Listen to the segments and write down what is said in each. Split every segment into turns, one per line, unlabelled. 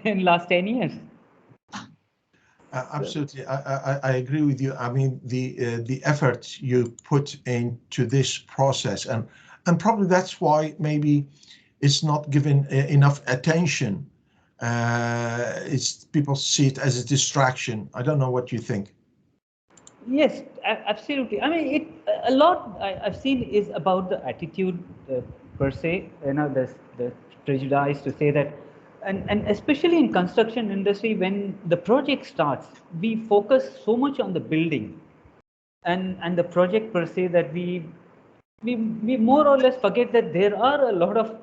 in last 10 years.
Absolutely, I agree with you. I mean, the effort you put into this process, and probably that's why maybe it's not given enough attention. It's people see it as a distraction. I don't know what you think.
Yes, absolutely. I mean, a lot I've seen is about the attitude per se. You know, the prejudice to say that, and especially in construction industry, when the project starts, we focus so much on the building, and the project per se, that we more or less forget that there are a lot of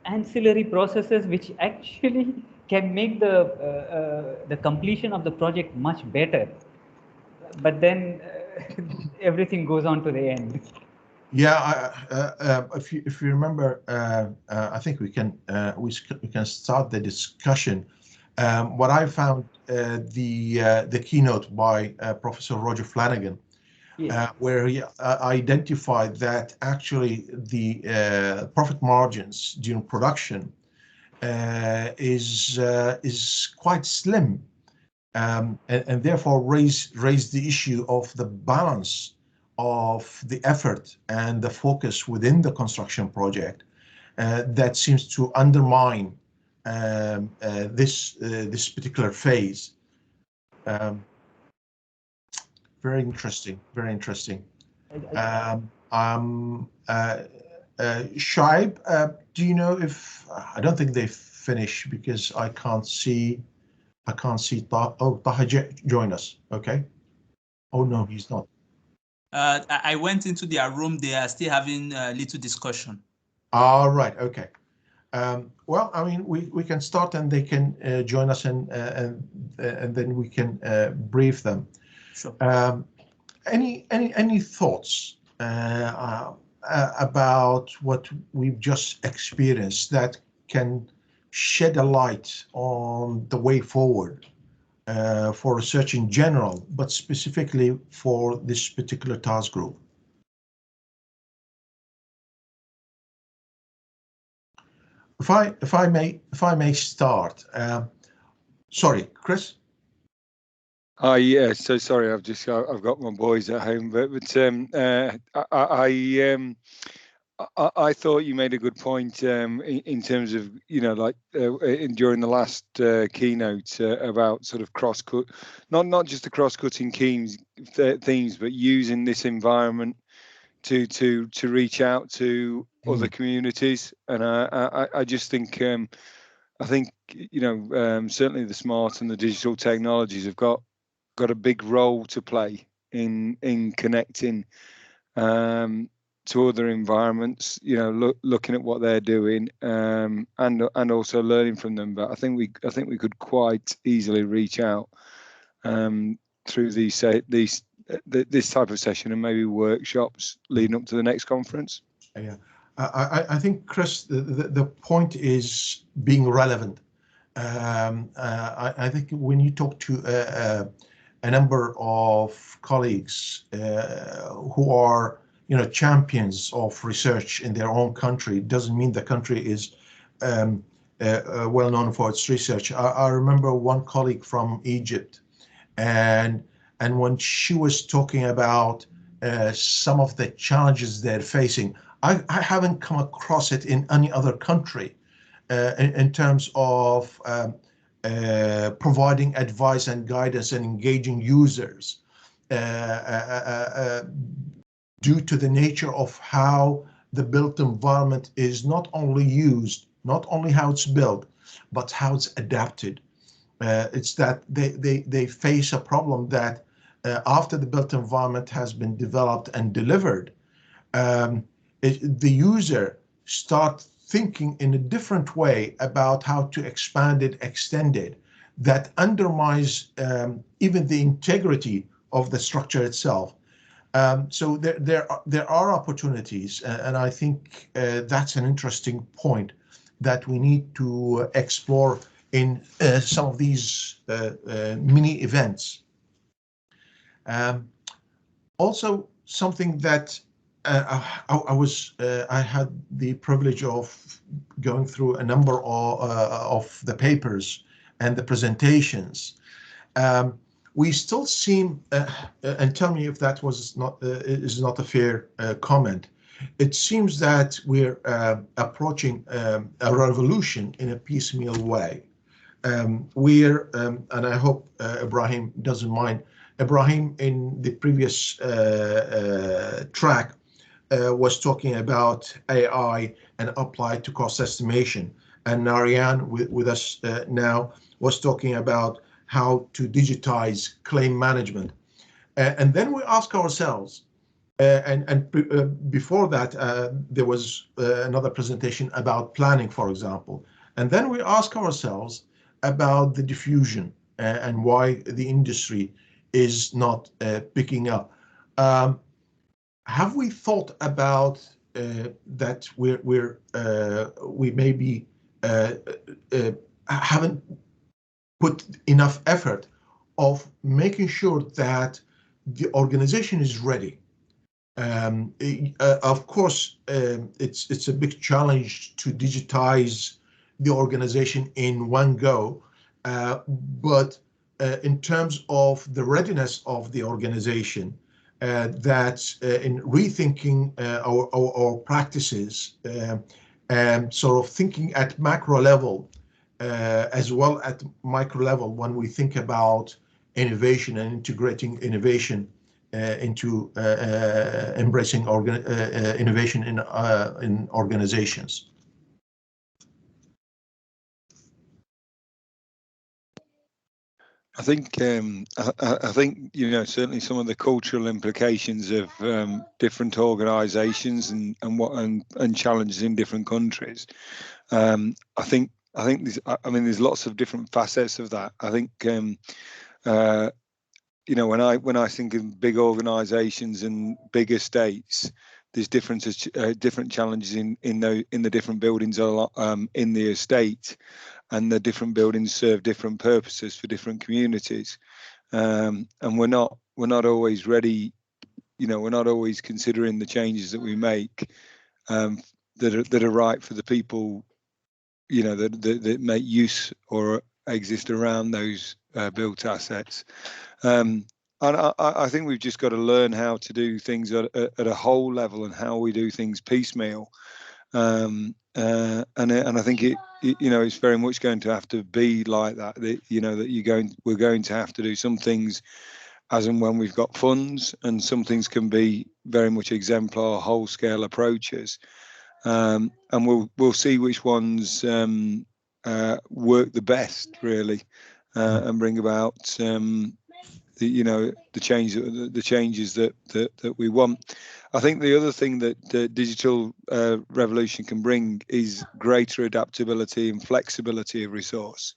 ancillary processes which actually can make the completion of the project much better. But then everything goes on to the end.
Yeah, if you remember, I think we can start the discussion. What I found the keynote by Professor Roger Flanagan, yes, where he identified that actually the profit margins during production is quite slim, and therefore raise the issue of the balance of the effort and the focus within the construction project that seems to undermine this particular phase. Very interesting, very interesting. Shaib, do you know if I don't think they finished because I can't see Taha join us. Okay. Oh no, he's not.
I went into their room. They are still having a little discussion.
All right. Okay. Well, I mean, we can start and they can join us and then we can brief them.
Sure.
Any thoughts about what we've just experienced that can shed a light on the way forward for research in general, but specifically for this particular task group? If I may start. Sorry, Chris.
Yeah. So sorry, I've got my boys at home, but I thought you made a good point in terms of, you know, like during the last keynote about sort of cross-cut, not just the cross-cutting themes, but using this environment to reach out to other communities. And I just think I think, you know, certainly the smart and the digital technologies have got a big role to play in connecting to other environments, you know, looking at what they're doing, and also learning from them. But I think we could quite easily reach out through this type of session and maybe workshops leading up to the next conference.
Yeah, I think, Chris, the point is being relevant. I think when you talk to a number of colleagues who are, you know, champions of research in their own country, doesn't mean the country is well known for its research. I remember one colleague from Egypt, and when she was talking about some of the challenges they're facing, I haven't come across it in any other country in terms of providing advice and guidance and engaging users due to the nature of how the built environment is not only used, not only how it's built, but how it's adapted. It's that they face a problem that after the built environment has been developed and delivered, the user starts thinking in a different way about how to expand it, extend it, that undermines even the integrity of the structure itself. So there are opportunities, and I think that's an interesting point that we need to explore in some of these mini events. Also, something that I had the privilege of going through a number of the papers and the presentations, we still seem, and tell me if that was not is not a fair comment. It seems that we're approaching a revolution in a piecemeal way. And I hope Ibrahim doesn't mind. Ibrahim, in the previous track, was talking about AI and applied to cost estimation. And Narayan, with us now, was talking about how to digitize claim management. And then we ask ourselves, before that, there was another presentation about planning, for example. And then we ask ourselves about the diffusion and why the industry is not picking up. Have we thought about that we maybe haven't put enough effort of making sure that the organization is ready? Of course, it's a big challenge to digitize the organization in one go, but in terms of the readiness of the organization, that in rethinking our practices and sort of thinking at macro level as well at micro level when we think about innovation and integrating innovation into embracing innovation in organizations.
I think certainly some of the cultural implications of different organisations and challenges in different countries. I think there's lots of different facets of that. I think when I think of big organisations and big estates, there's different challenges in the different buildings in the estate, and the different buildings serve different purposes for different communities, and we're not always ready. We're not always considering the changes that we make that are right for the people, that make use or exist around those built assets. And I think we've just got to learn how to do things at a whole level and how we do things piecemeal. And I think it's very much going to have to be like that. We're going to have to do some things as and when we've got funds, and some things can be very much exemplar whole scale approaches. And we'll see which ones work the best, really, and bring about the changes that we want. I think the other thing that the digital revolution can bring is greater adaptability and flexibility of resource.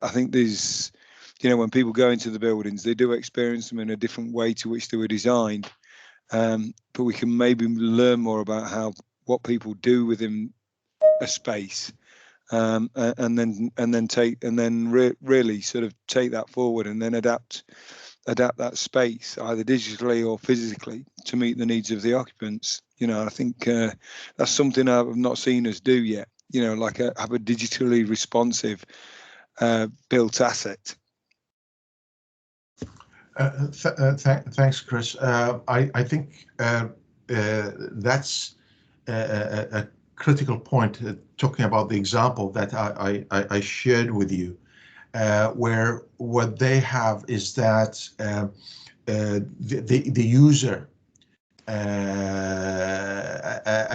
I think there's, when people go into the buildings, they do experience them in a different way to which they were designed. But we can maybe learn more about what people do within a space. And then really sort of take that forward and then adapt that space either digitally or physically to meet the needs of the occupants. I think that's something I've not seen us do yet. Like have a digitally responsive built asset.
Thanks, Chris. I think that's a critical point, talking about the example that I shared with you, where what they have is that the user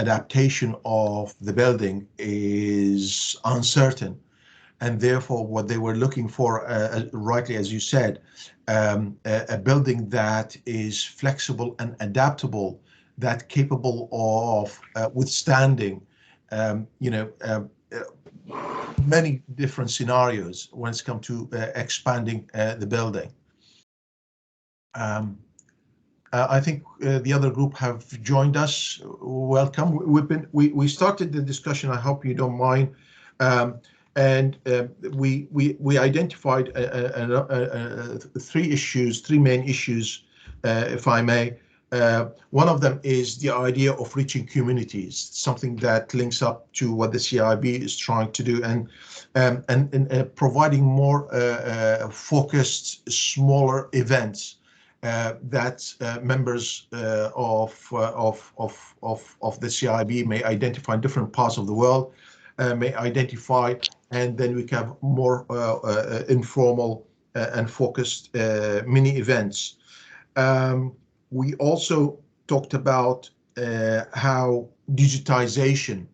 adaptation of the building is uncertain, and therefore what they were looking for, rightly as you said, a building that is flexible and adaptable, that capable of withstanding many different scenarios when it's come to expanding the building. I think the other group have joined us. Welcome. We started the discussion, I hope you don't mind, and we identified three main issues, if I may. One of them is the idea of reaching communities, something that links up to what the CIB is trying to do, and providing more focused, smaller events that members of the CIB may identify in different parts of the world, may identify, and then we can have more informal and focused mini events. We also talked about how digitization,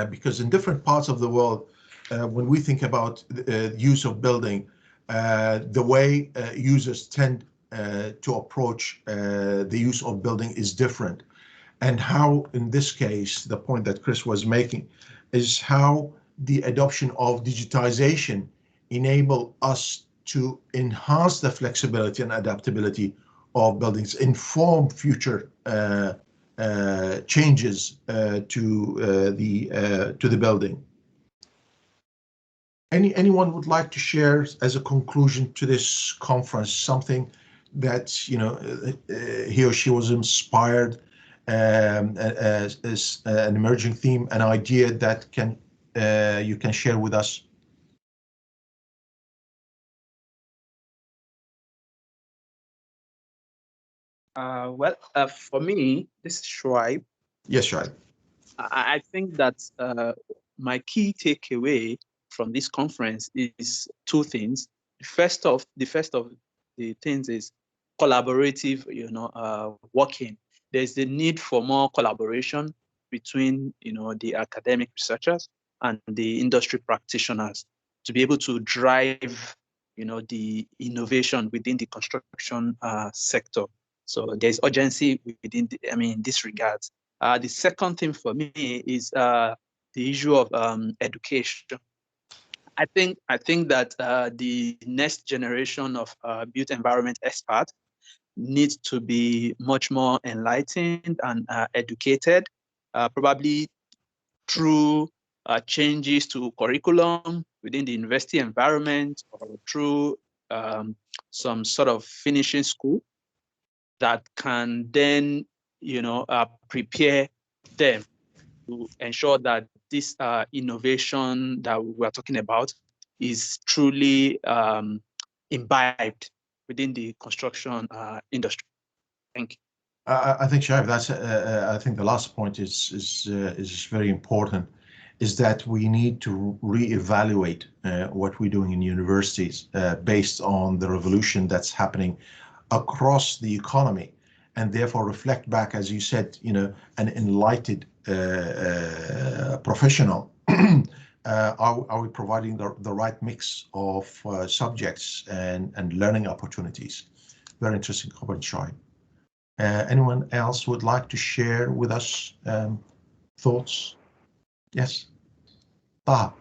because in different parts of the world, when we think about the use of building, the way users tend to approach the use of building is different. And how, in this case, the point that Chris was making is how the adoption of digitization enable us to enhance the flexibility and adaptability of buildings, inform future changes to the building. Anyone would like to share as a conclusion to this conference something that he or she was inspired as an emerging theme, an idea that you can share with us?
Well, for me, this is Shoaib.
Yes, Shoaib.
I think that my key takeaway from this conference is two things. The first of the things is collaborative, working. There's the need for more collaboration between, the academic researchers and the industry practitioners to be able to drive, the innovation within the construction sector. So there's urgency within, in this regard. The second thing for me is the issue of education. I think that the next generation of built environment experts needs to be much more enlightened and educated, probably through changes to curriculum within the university environment, or through some sort of finishing school that can then, prepare them to ensure that this innovation that we're talking about is truly imbibed within the construction industry. Thank you.
I think, Shoaib, that's. I think the last point is very important. Is that we need to reevaluate what we're doing in universities based on the revolution that's happening across the economy, and therefore reflect back, as you said, an enlightened professional. Are we providing the right mix of subjects and learning opportunities? Very interesting comment, Shoaib. Anyone else would like to share with us thoughts? Yes, Taha.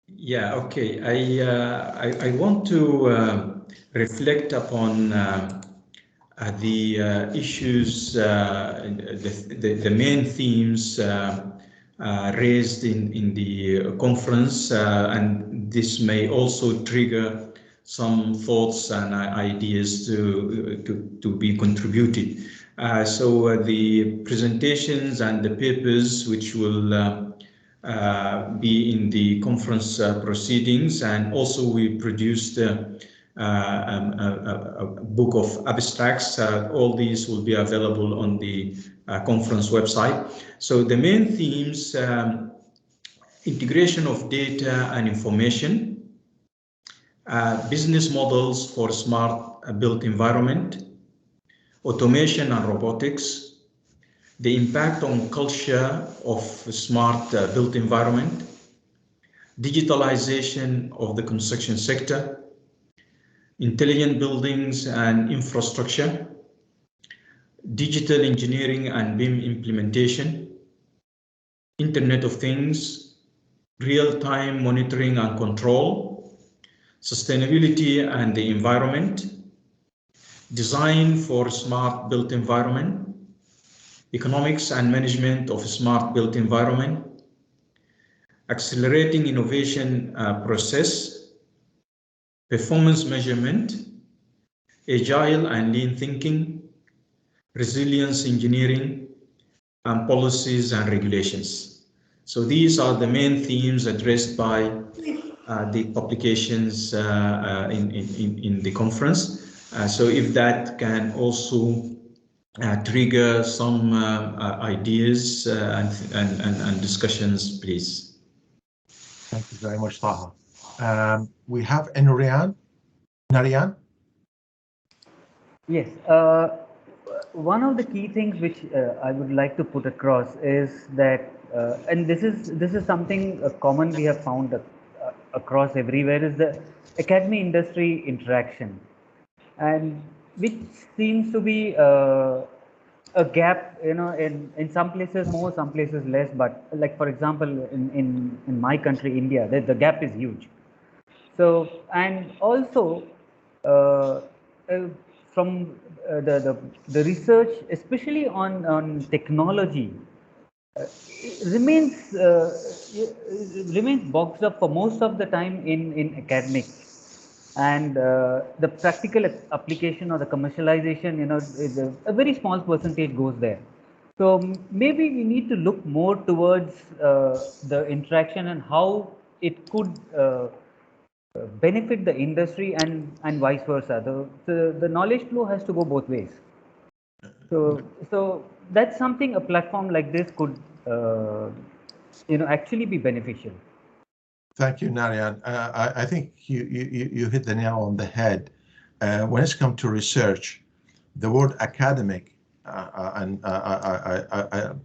Yeah, okay. I want to reflect upon the issues, the main themes raised in the conference, and this may also trigger some thoughts and ideas to be contributed. So the presentations and the papers which will be in the conference proceedings, and also we produced a book of abstracts. All these will be available on the conference website. So the main themes: integration of data and information, business models for smart built environment, automation and robotics, the impact on culture of smart built environment, digitalization of the construction sector, intelligent buildings and infrastructure, digital engineering and BIM implementation, Internet of Things, real-time monitoring and control, sustainability and the environment, design for smart built environment, economics and management of smart built environment, accelerating innovation process, performance measurement, agile and lean thinking, resilience engineering, and policies and regulations. So these are the main themes addressed by the publications in the conference. So if that can also trigger some ideas and discussions, please.
Thank you very much, Taha. We have Narian. Narian?
Yes. One of the key things which I would like to put across is that, and this is something common we have found across everywhere, is the academy industry interaction, and which seems to be a gap, in some places more, some places less. But like, for example, in my country, India, the gap is huge. So, and also from the research, especially on technology, remains boxed up for most of the time in academics, and the practical application or the commercialization, is a very small percentage goes there. So maybe we need to look more towards the interaction and how it could benefit the industry and vice versa. The knowledge flow has to go both ways. So that's something a platform like this could actually be beneficial.
Thank you, Narian. I think you hit the nail on the head. When it's come to research, the word academic, and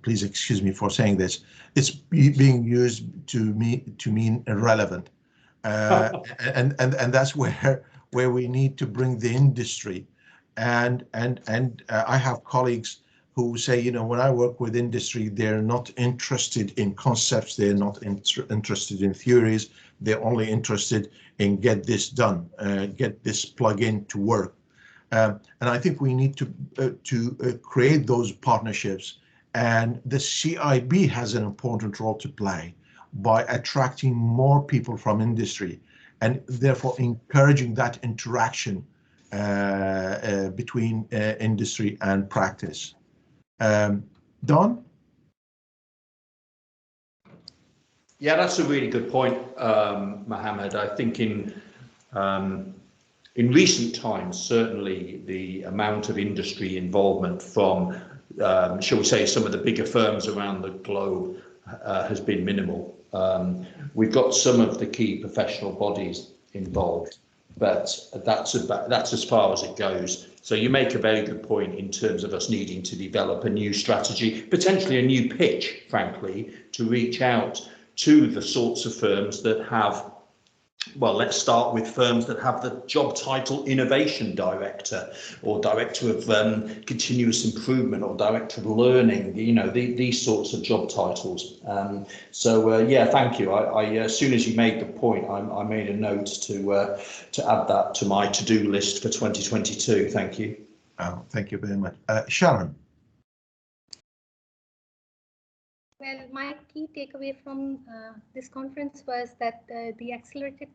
please excuse me for saying this, it's being used to mean irrelevant, and that's where we need to bring the industry. And I have colleagues who say, when I work with industry, they're not interested in concepts, they're not interested in theories, they're only interested in get this done, get this plug-in to work. And I think we need to create those partnerships, and the CIB has an important role to play by attracting more people from industry and therefore encouraging that interaction between industry and practice. Don?
Yeah, that's a really good point, Mohammed. I think in recent times, certainly the amount of industry involvement from, shall we say, some of the bigger firms around the globe has been minimal. We've got some of the key professional bodies involved, but that's as far as it goes. So you make a very good point in terms of us needing to develop a new strategy, potentially a new pitch, frankly, to reach out to the sorts of firms that have, well, let's start with firms that have the job title Innovation Director, or Director of Continuous Improvement, or Director of Learning, these sorts of job titles. Yeah, thank you. I as soon as you made the point, I made a note to add that to my to-do list for 2022. Thank you.
Oh, thank you very much. Sharon.
Well, my key takeaway from this conference was that the accelerated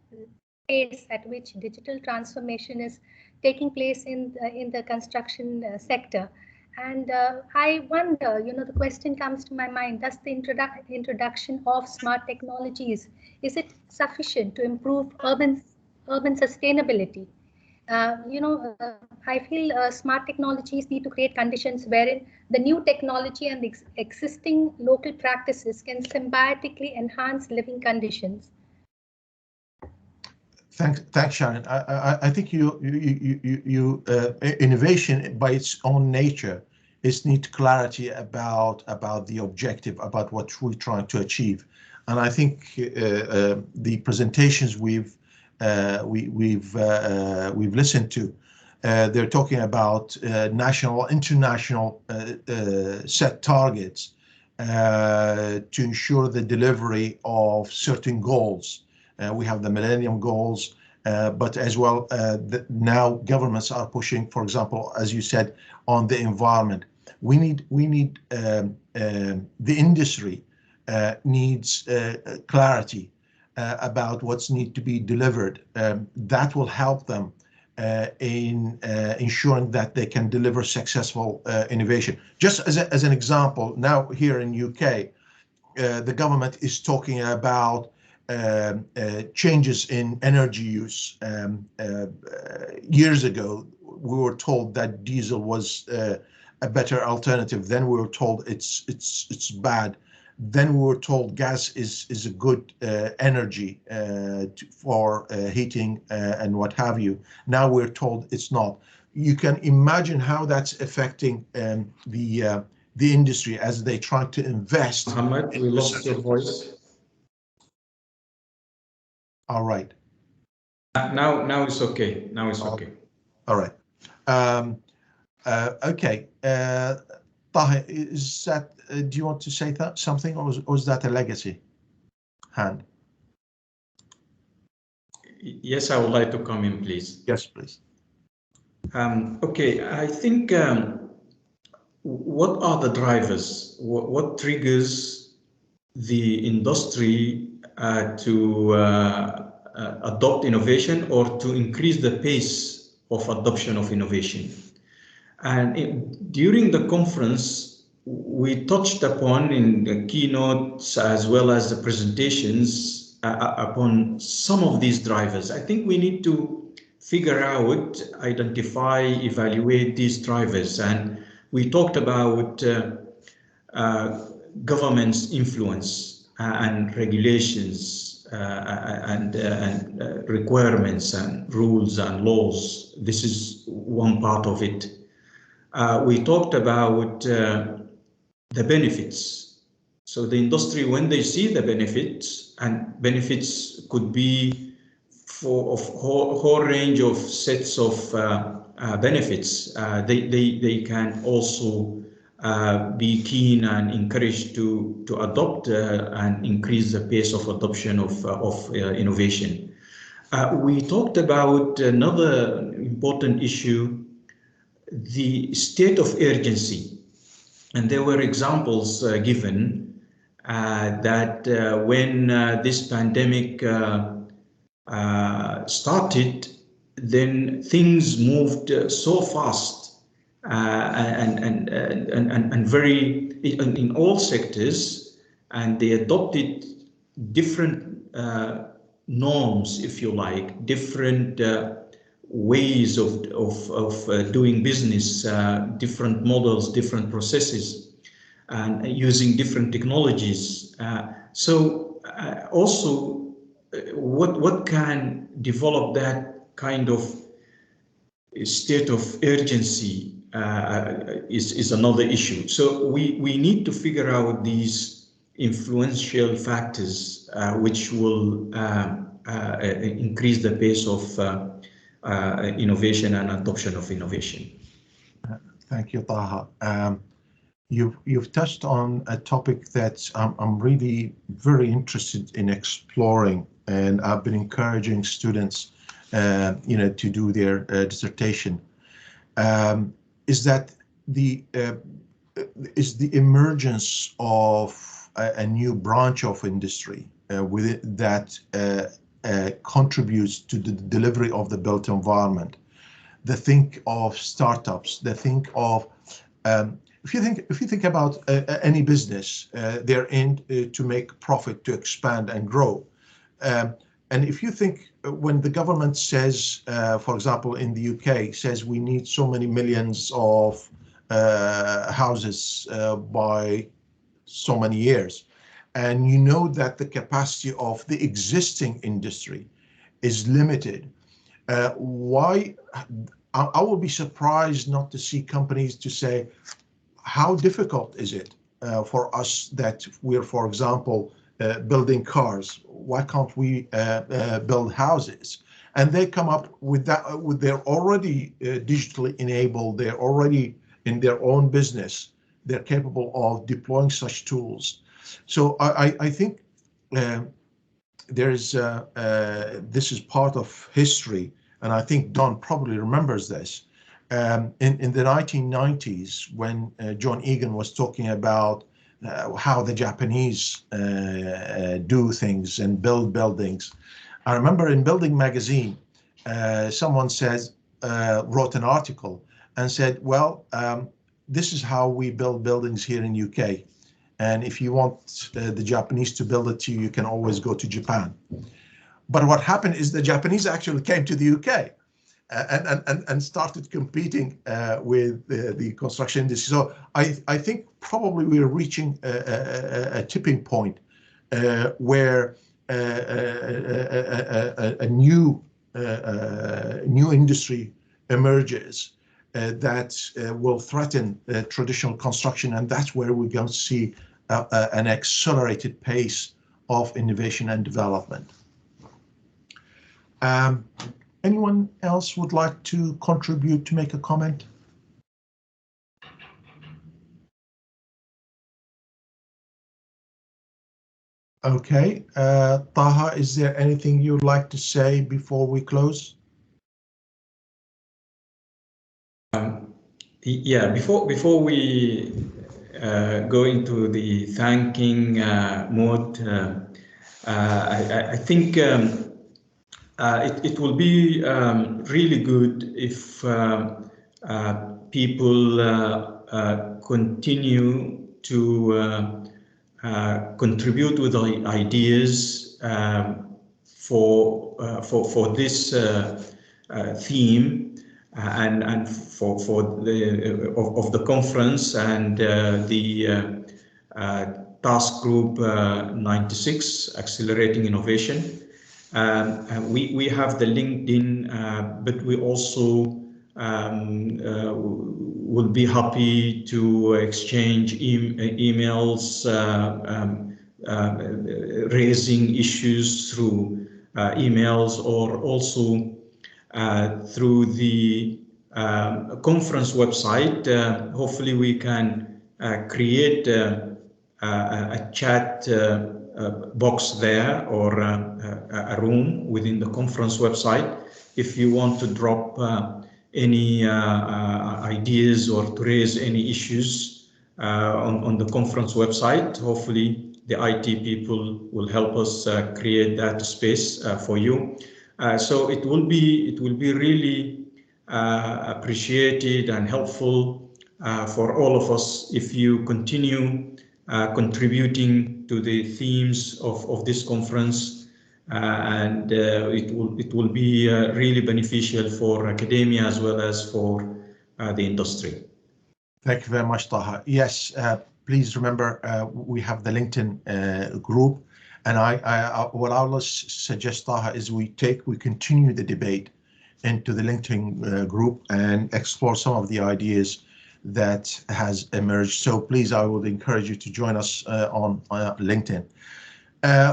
pace at which digital transformation is taking place in the construction sector. And I wonder, the question comes to my mind, does the introduction of smart technologies, is it sufficient to improve urban sustainability? I feel smart technologies need to create conditions wherein the new technology and the existing local practices can symbiotically enhance living conditions.
Thanks, Sharon. I think innovation by its own nature needs clarity about the objective, about what we're trying to achieve, and I think the presentations we've listened to, they're talking about national, international set targets to ensure the delivery of certain goals. We have the Millennium Goals, but as well now governments are pushing, for example, as you said, on the environment. We need the industry needs clarity about what's need to be delivered. That will help them in ensuring that they can deliver successful innovation. Just as an example, now here in UK, the government is talking about changes in energy use. Years ago, we were told that diesel was a better alternative. Then we were told it's bad. Then we were told gas is a good energy for heating and what have you. Now we're told it's not. You can imagine how that's affecting the industry as they try to invest.
Mohammed, we lost your voice.
All right.
Now it's okay. Now it's okay.
All right. Okay. Taha, is that? Do you want to say that something, or was that a legacy hand?
Yes, I would like to come in, please.
Yes, please.
Okay, I think what are the drivers? What triggers the industry to adopt innovation or to increase the pace of adoption of innovation? And during the conference, we touched upon in the keynotes as well as the presentations upon some of these drivers. I think we need to figure out, identify, evaluate these drivers. And we talked about government's influence and regulations and requirements and rules and laws. This is one part of it. We talked about the benefits. So the industry, when they see the benefits, and benefits could be for a whole range of sets of benefits, they can also be keen and encouraged to adopt and increase the pace of adoption of innovation. We talked about another important issue, the state of urgency. And there were examples given that when this pandemic started, then things moved so fast and very in all sectors, and they adopted different norms, if you like, different ways of doing business, different models, different processes, and using different technologies. So also, what can develop that kind of state of urgency is another issue. So we need to figure out these influential factors which will increase the pace of innovation and adoption of innovation.
Thank you, Taha. You've touched on a topic that I'm really very interested in exploring, and I've been encouraging students, to do their dissertation. Is that the emergence of a new branch of industry with it that contributes to the delivery of the built environment. They think of startups. They think of if you think about any business, they're in to make profit, to expand and grow. And if you think when the government says, for example, in the UK, says we need so many millions of houses by so many years, and you know that the capacity of the existing industry is limited, why? I will be surprised not to see companies to say, how difficult is it for us that we're, for example, building cars? Why can't we build houses? And they come up with that. With they're already digitally enabled. They're already in their own business. They're capable of deploying such tools. So I think there's this is part of history, and I think Don probably remembers this. In the 1990s, when John Egan was talking about how the Japanese do things and build buildings, I remember in Building Magazine, someone says, wrote an article and said, well, this is how we build buildings here in UK. And if you want the Japanese to build it to you, you can always go to Japan. But what happened is the Japanese actually came to the UK and started competing with the construction industry. So I think probably we're reaching a tipping point where a new industry emerges that will threaten traditional construction, and that's where we're going to see an accelerated pace of innovation and development. Anyone else would like to contribute, to make a comment? Okay, Taha, is there anything you'd like to say before we close?
Yeah, before we go into the thanking mode, I think it will be really good if people continue to contribute with ideas for this theme and for the conference and the task group 96, Accelerating Innovation. We have the LinkedIn, but we also will be happy to exchange emails, raising issues through emails, or also through the conference website. Hopefully we can create a chat box there, or a room within the conference website. If you want to drop any ideas or to raise any issues on the conference website, hopefully the IT people will help us create that space for you. So it will be really appreciated and helpful for all of us if you continue contributing to the themes of this conference, and it will be really beneficial for academia as well as for the industry.
Thank you very much, Taha. Yes, please remember we have the LinkedIn group, and what I will suggest, Taha, is we continue the debate into the LinkedIn group and explore some of the ideas that has emerged. So please, I would encourage you to join us on LinkedIn.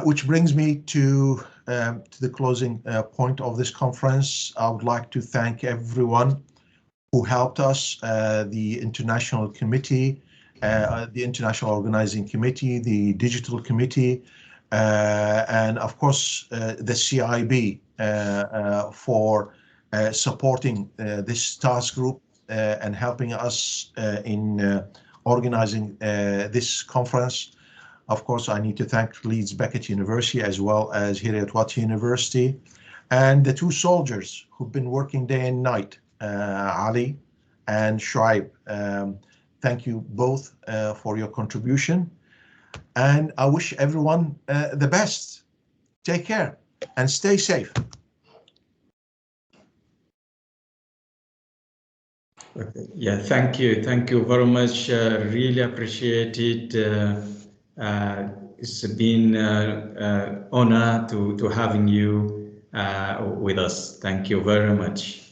Which brings me to the closing point of this conference. I would like to thank everyone who helped us, the International Committee, the International Organizing Committee, the Digital Committee, and of course the CIB for supporting this task group and helping us in organizing this conference. Of course, I need to thank Leeds Beckett University as well as Heriot-Watt University, and the two soldiers who've been working day and night, Ali and Shoaib. Thank you both for your contribution, and I wish everyone the best. Take care and stay safe.
Okay. Yeah, thank you very much. Really appreciate it. It's been an honor to having you with us. Thank you very much.